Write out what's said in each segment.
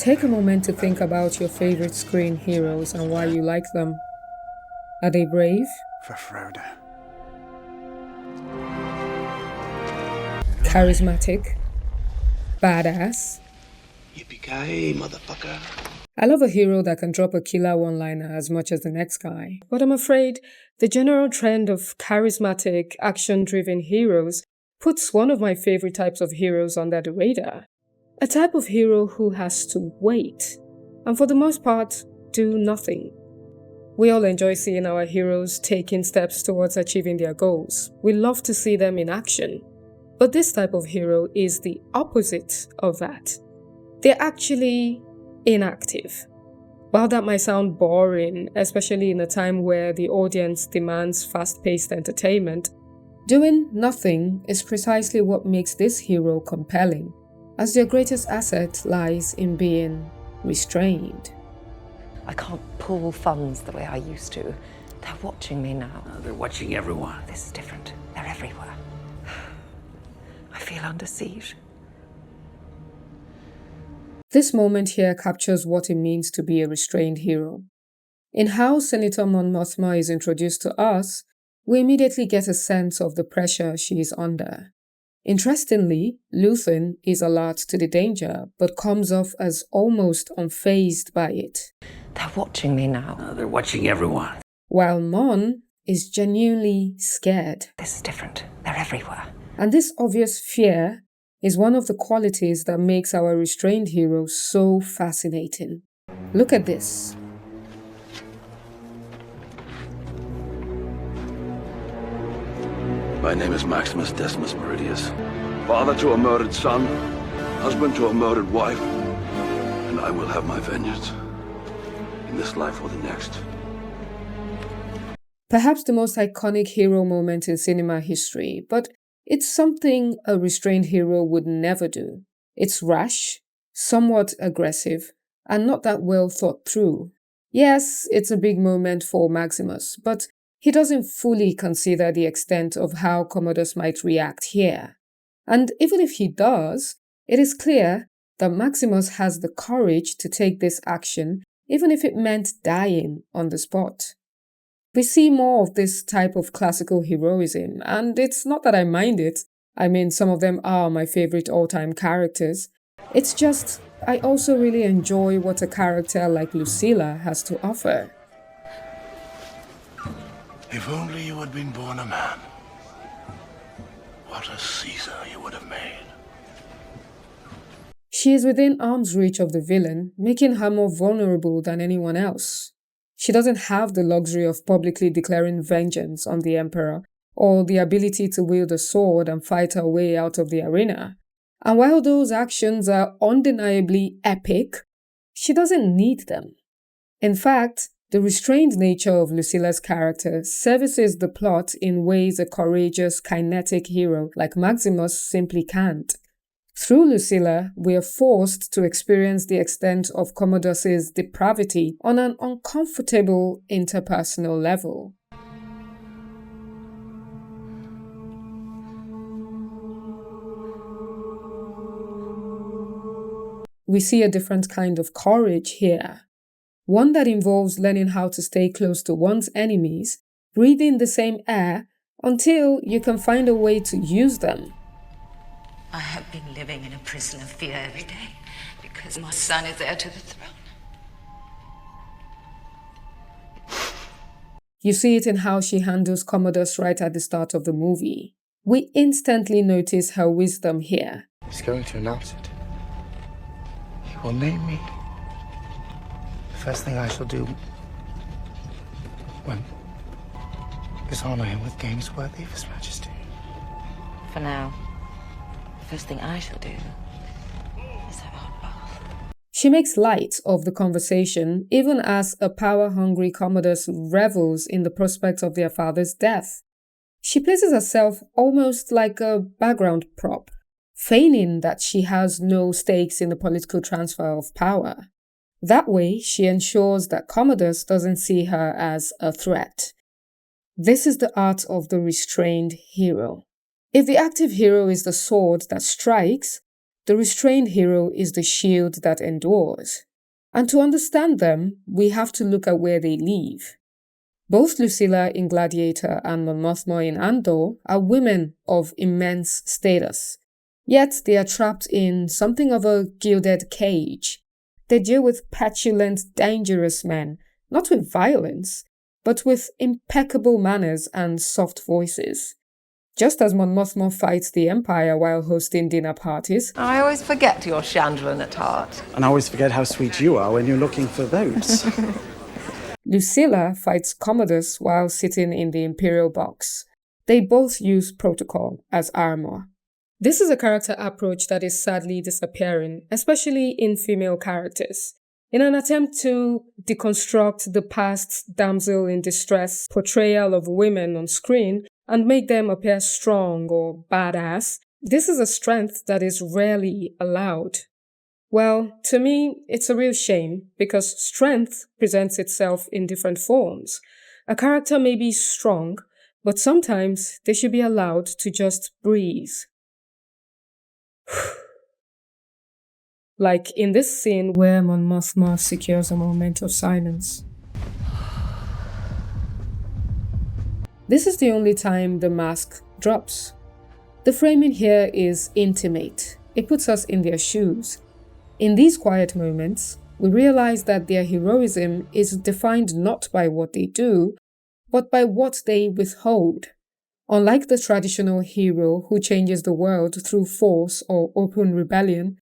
Take a moment to think about your favorite screen heroes and why you like them. Are they brave? For Frodo. Charismatic? Badass? Yippee-ki-yay, motherfucker. I love a hero that can drop a killer one-liner as much as the next guy, but I'm afraid the general trend of charismatic, action-driven heroes puts one of my favorite types of heroes under the radar. A type of hero who has to wait, and for the most part, do nothing. We all enjoy seeing our heroes taking steps towards achieving their goals. We love to see them in action. But this type of hero is the opposite of that. They're actually inactive. While that might sound boring, especially in a time where the audience demands fast-paced entertainment, doing nothing is precisely what makes this hero compelling, as their greatest asset lies in being restrained. I can't pool funds the way I used to. They're watching me now. They're watching everyone. This is different. They're everywhere. I feel under siege. This moment here captures what it means to be a restrained hero. In how Senator Mon Mothma is introduced to us, we immediately get a sense of the pressure she is under. Interestingly, Luthen is alert to the danger, but comes off as almost unfazed by it. They're watching me now. They're watching everyone. While Mon is genuinely scared. This is different. They're everywhere. And this obvious fear is one of the qualities that makes our restrained hero so fascinating. Look at this. My name is Maximus Decimus Meridius, father to a murdered son, husband to a murdered wife, and I will have my vengeance, in this life or the next. Perhaps the most iconic hero moment in cinema history, but it's something a restrained hero would never do. It's rash, somewhat aggressive, and not that well thought through. Yes, it's a big moment for Maximus, but he doesn't fully consider the extent of how Commodus might react here. And even if he does, it is clear that Maximus has the courage to take this action, even if it meant dying on the spot. We see more of this type of classical heroism, and it's not that I mind it. I mean, some of them are my favorite all-time characters. It's just, I also really enjoy what a character like Lucilla has to offer. If only you had been born a man. What a Caesar you would have made. She is within arm's reach of the villain, making her more vulnerable than anyone else. She doesn't have the luxury of publicly declaring vengeance on the Emperor, or the ability to wield a sword and fight her way out of the arena. And while those actions are undeniably epic, she doesn't need them. In fact, the restrained nature of Lucilla's character services the plot in ways a courageous, kinetic hero like Maximus simply can't. Through Lucilla, we are forced to experience the extent of Commodus's depravity on an uncomfortable interpersonal level. We see a different kind of courage here. One that involves learning how to stay close to one's enemies, breathing the same air, until you can find a way to use them. I have been living in a prison of fear every day because my son is heir to the throne. You see it in how she handles Commodus right at the start of the movie. We instantly notice her wisdom here. He's going to announce it. He will name me. The first thing I shall do is honor him with games worthy of his majesty. For now, the first thing I shall do is have a hot bath. She makes light of the conversation, even as a power-hungry Commodus revels in the prospect of their father's death. She places herself almost like a background prop, feigning that she has no stakes in the political transfer of power. That way, she ensures that Commodus doesn't see her as a threat. This is the art of the restrained hero. If the active hero is the sword that strikes, The restrained hero is the shield that endures. And to understand them, we have to look at where they live. Both Lucilla in Gladiator and Mon Mothma in Andor are women of immense status. Yet they are trapped in something of a gilded cage. They deal with petulant, dangerous men, not with violence, but with impeccable manners and soft voices. Just as Mon Mothma fights the Empire while hosting dinner parties, I always forget you're Chandlern at heart. And I always forget how sweet you are when you're looking for votes. Lucilla fights Commodus while sitting in the Imperial box. They both use protocol as armor. This is a character approach that is sadly disappearing, especially in female characters. In an attempt to deconstruct the past damsel in distress portrayal of women on screen and make them appear strong or badass, this is a strength that is rarely allowed. Well, to me, it's a real shame because strength presents itself in different forms. A character may be strong, but sometimes they should be allowed to just breathe. Like in this scene where Mon Mothma secures a moment of silence. This is the only time the mask drops. The framing here is intimate. It puts us in their shoes. In these quiet moments, we realize that their heroism is defined not by what they do, but by what they withhold. Unlike the traditional hero who changes the world through force or open rebellion,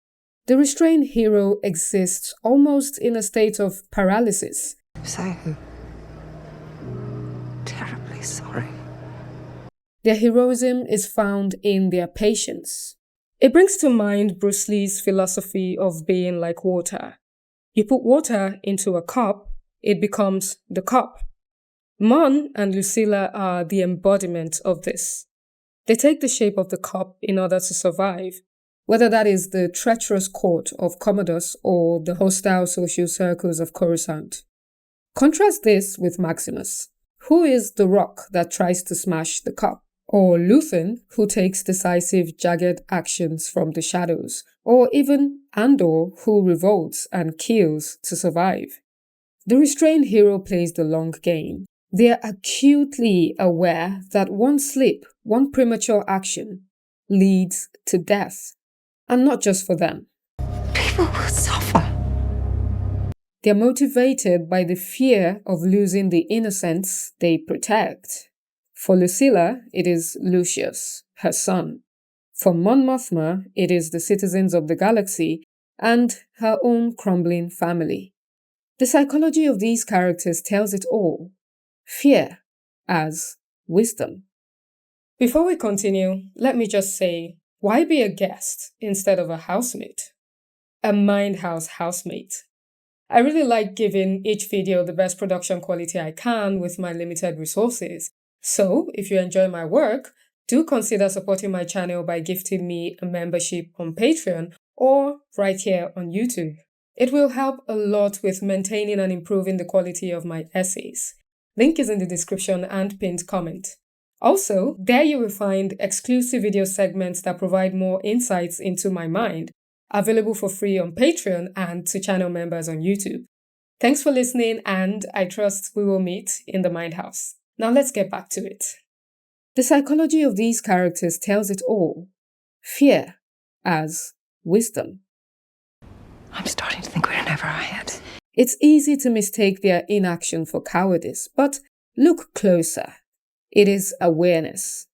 the restrained hero exists almost in a state of paralysis. So terribly sorry. Their heroism is found in their patience. It brings to mind Bruce Lee's philosophy of being like water. You put water into a cup, it becomes the cup. Mon and Lucilla are the embodiment of this. They take the shape of the cup in order to survive, whether that is the treacherous court of Commodus or the hostile social circles of Coruscant. Contrast this with Maximus, who is the rock that tries to smash the cup, or Luthen, who takes decisive, jagged actions from the shadows, or even Andor, who revolts and kills to survive. The restrained hero plays the long game. They are acutely aware that one slip, one premature action, leads to death. And not just for them. People will suffer. They're motivated by the fear of losing the innocents they protect. For Lucilla, it is Lucius, her son. For Mon Mothma, it is the citizens of the galaxy and her own crumbling family. The psychology of these characters tells it all. Fear as wisdom. Before we continue, let me just say, why be a guest instead of a housemate? A Mindhouse housemate. I really like giving each video the best production quality I can with my limited resources. So, if you enjoy my work, do consider supporting my channel by gifting me a membership on Patreon or right here on YouTube. It will help a lot with maintaining and improving the quality of my essays. Link is in the description and pinned comment. Also, there you will find exclusive video segments that provide more insights into my mind, available for free on Patreon and to channel members on YouTube. Thanks for listening, and I trust we will meet in the Mindhouse. Now let's get back to it. The psychology of these characters tells it all. Fear as wisdom. I'm starting to think we're in over our heads. It's easy to mistake their inaction for cowardice, but look closer. It is awareness.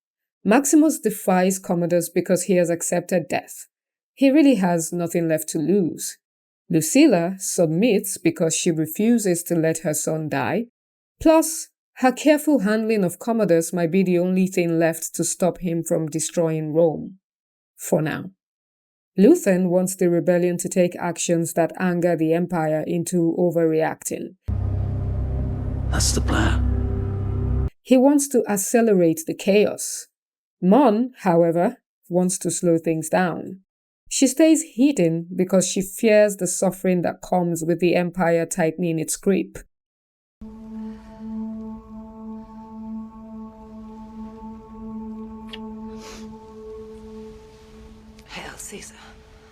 Maximus defies Commodus because he has accepted death. He really has nothing left to lose. Lucilla submits because she refuses to let her son die. Plus, her careful handling of Commodus might be the only thing left to stop him from destroying Rome. For now. Luthen wants the rebellion to take actions that anger the Empire into overreacting. That's the plan. He wants to accelerate the chaos. Mon, however, wants to slow things down. She stays hidden because she fears the suffering that comes with the Empire tightening its grip. Hail Caesar.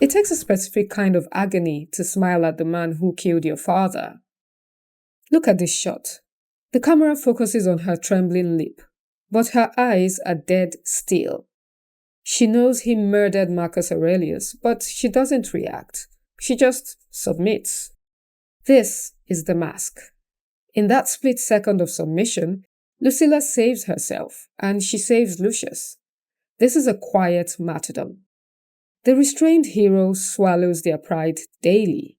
It takes a specific kind of agony to smile at the man who killed your father. Look at this shot. The camera focuses on her trembling lip, but her eyes are dead still. She knows he murdered Marcus Aurelius, but she doesn't react. She just submits. This is the mask. In that split second of submission, Lucilla saves herself, and she saves Lucius. This is a quiet martyrdom. The restrained hero swallows their pride daily.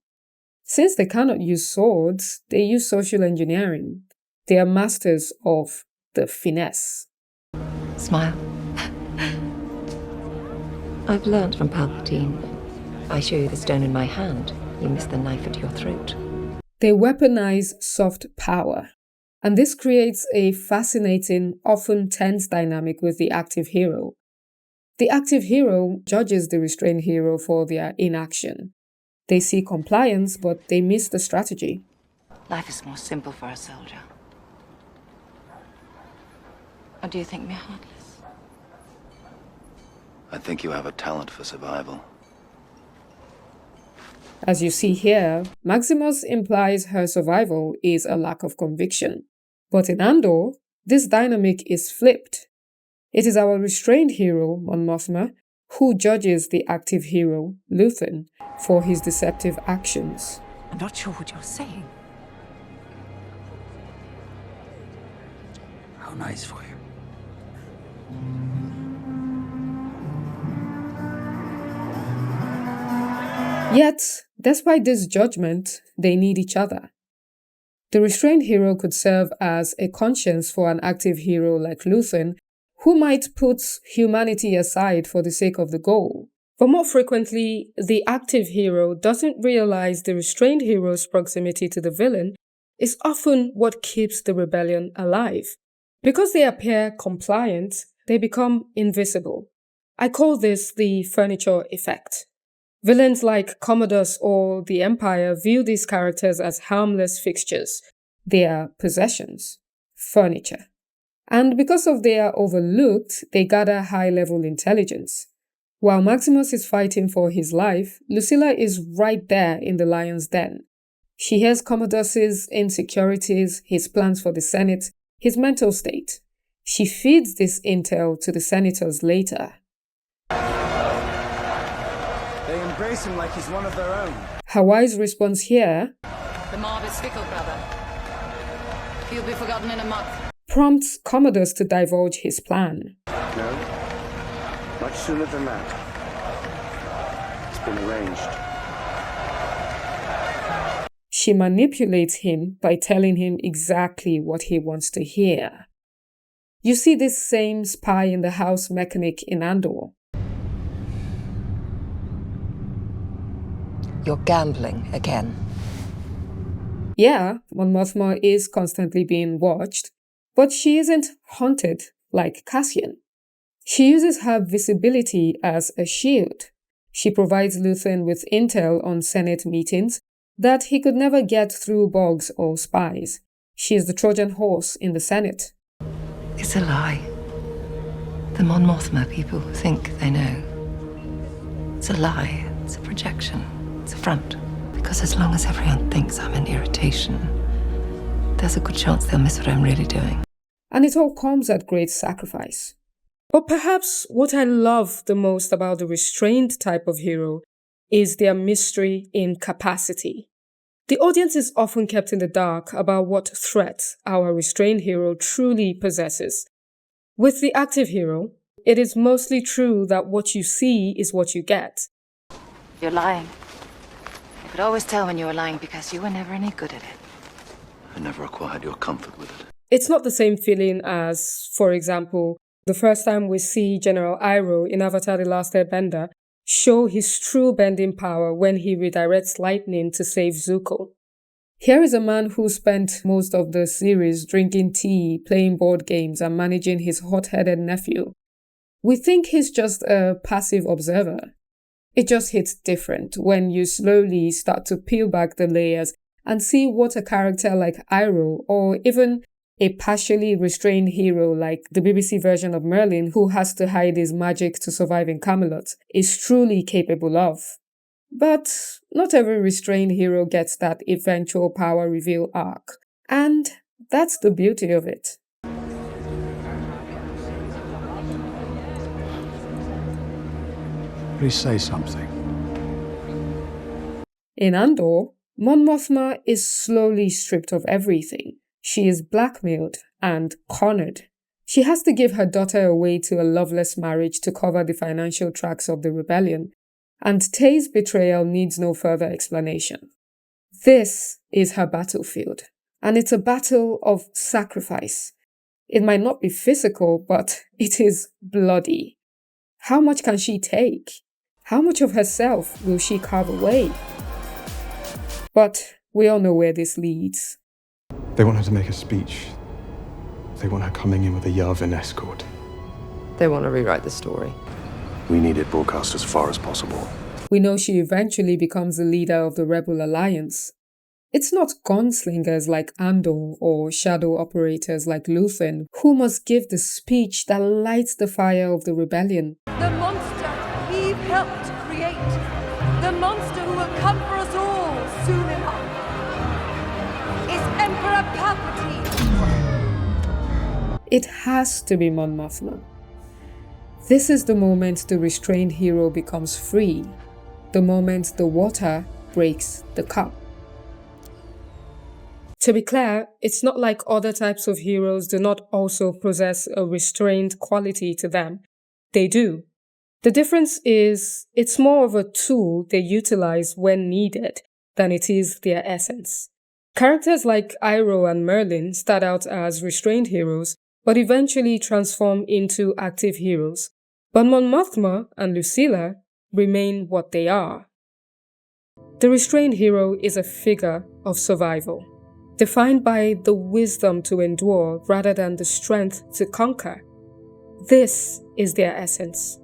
Since they cannot use swords, they use social engineering. They are masters of the finesse. Smile. I've learnt from Palpatine. I show you the stone in my hand, you miss the knife at your throat. They weaponize soft power. And this creates a fascinating, often tense dynamic with the active hero. The active hero judges the restrained hero for their inaction. They see compliance, but they miss the strategy. Life is more simple for a soldier. Or do you think me heartless? I think you have a talent for survival. As you see here, Maximus implies her survival is a lack of conviction. But in Andor, this dynamic is flipped. It is our restrained hero, Mon Mothma, who judges the active hero, Luthen, for his deceptive actions. I'm not sure what you're saying. How nice for you. Yet, despite this judgment, they need each other. The restrained hero could serve as a conscience for an active hero like Luthen, who might put humanity aside for the sake of the goal. But more frequently, the active hero doesn't realize the restrained hero's proximity to the villain is often what keeps the rebellion alive. Because they appear compliant, they become invisible. I call this the furniture effect. Villains like Commodus or the Empire view these characters as harmless fixtures. They are possessions, furniture. And because of their overlooked, they gather high-level intelligence. While Maximus is fighting for his life, Lucilla is right there in the lion's den. She hears Commodus's insecurities, his plans for the Senate, his mental state. She feeds this intel to the senators later. They embrace him like he's one of their own. Her wise response here The mob is fickle, brother. He'll be forgotten in a month. prompts Commodus to divulge his plan. No, much sooner than that. It's been arranged. She manipulates him by telling him exactly what he wants to hear. You see this same spy in the house mechanic in Andor. You're gambling again. Yeah, Mon Mothma is constantly being watched, but she isn't haunted like Cassian. She uses her visibility as a shield. She provides Luthen with intel on Senate meetings that he could never get through Bogs or spies. She is the Trojan horse in the Senate. It's a lie. The Mon Mothma people think they know. It's a lie. It's a projection. It's a front. Because as long as everyone thinks I'm an irritation, there's a good chance they'll miss what I'm really doing. And it all comes at great sacrifice. But perhaps what I love the most about the restrained type of hero is their mystery in capacity. The audience is often kept in the dark about what threat our restrained hero truly possesses. With the active hero, it is mostly true that what you see is what you get. You're lying. I could always tell when you were lying because you were never any good at it. I never acquired your comfort with it. It's not the same feeling as, for example, the first time we see General Iroh in Avatar: The Last Airbender show his true bending power when he redirects lightning to save Zuko. Here is a man who spent most of the series drinking tea, playing board games, and managing his hot-headed nephew. We think he's just a passive observer. It just hits different when you slowly start to peel back the layers and see what a character like Iroh, or even a partially restrained hero like the BBC version of Merlin who has to hide his magic to survive in Camelot, is truly capable of. But not every restrained hero gets that eventual power reveal arc. And that's the beauty of it. Please say something. In Andor, Mon Mothma is slowly stripped of everything. She is blackmailed and cornered. She has to give her daughter away to a loveless marriage to cover the financial tracks of the rebellion, and Tay's betrayal needs no further explanation. This is her battlefield, and it's a battle of sacrifice. It might not be physical, but it is bloody. How much can she take? How much of herself will she carve away? But we all know where this leads. They want her to make a speech. They want her coming in with a Yavin escort. They want to rewrite the story. We need it broadcast as far as possible. We know she eventually becomes the leader of the Rebel Alliance. It's not gunslingers like Andor or shadow operators like Luthen who must give the speech that lights the fire of the rebellion. The monster Eve helped create. The monster who will come for us all soon enough. Is Emperor Palpatine. It has to be Mon Mothma. This is the moment the restrained hero becomes free. The moment the water breaks the cup. To be clear, it's not like other types of heroes do not also possess a restrained quality to them. They do. The difference is it's more of a tool they utilize when needed than it is their essence. Characters like Iroh and Merlin start out as restrained heroes, but eventually transform into active heroes. But Mon Mothma and Lucilla remain what they are. The restrained hero is a figure of survival, defined by the wisdom to endure rather than the strength to conquer. This is their essence.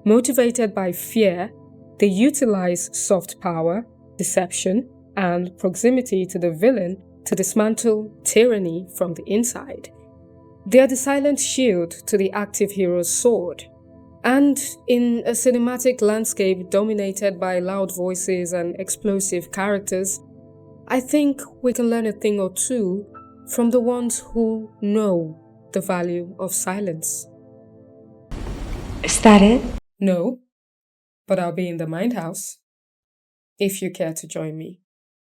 Motivated by fear, they utilize soft power, deception, and proximity to the villain to dismantle tyranny from the inside. They are the silent shield to the active hero's sword. And in a cinematic landscape dominated by loud voices and explosive characters, I think we can learn a thing or two from the ones who know the value of silence. Is that it? No, but I'll be in the Mind House if you care to join me.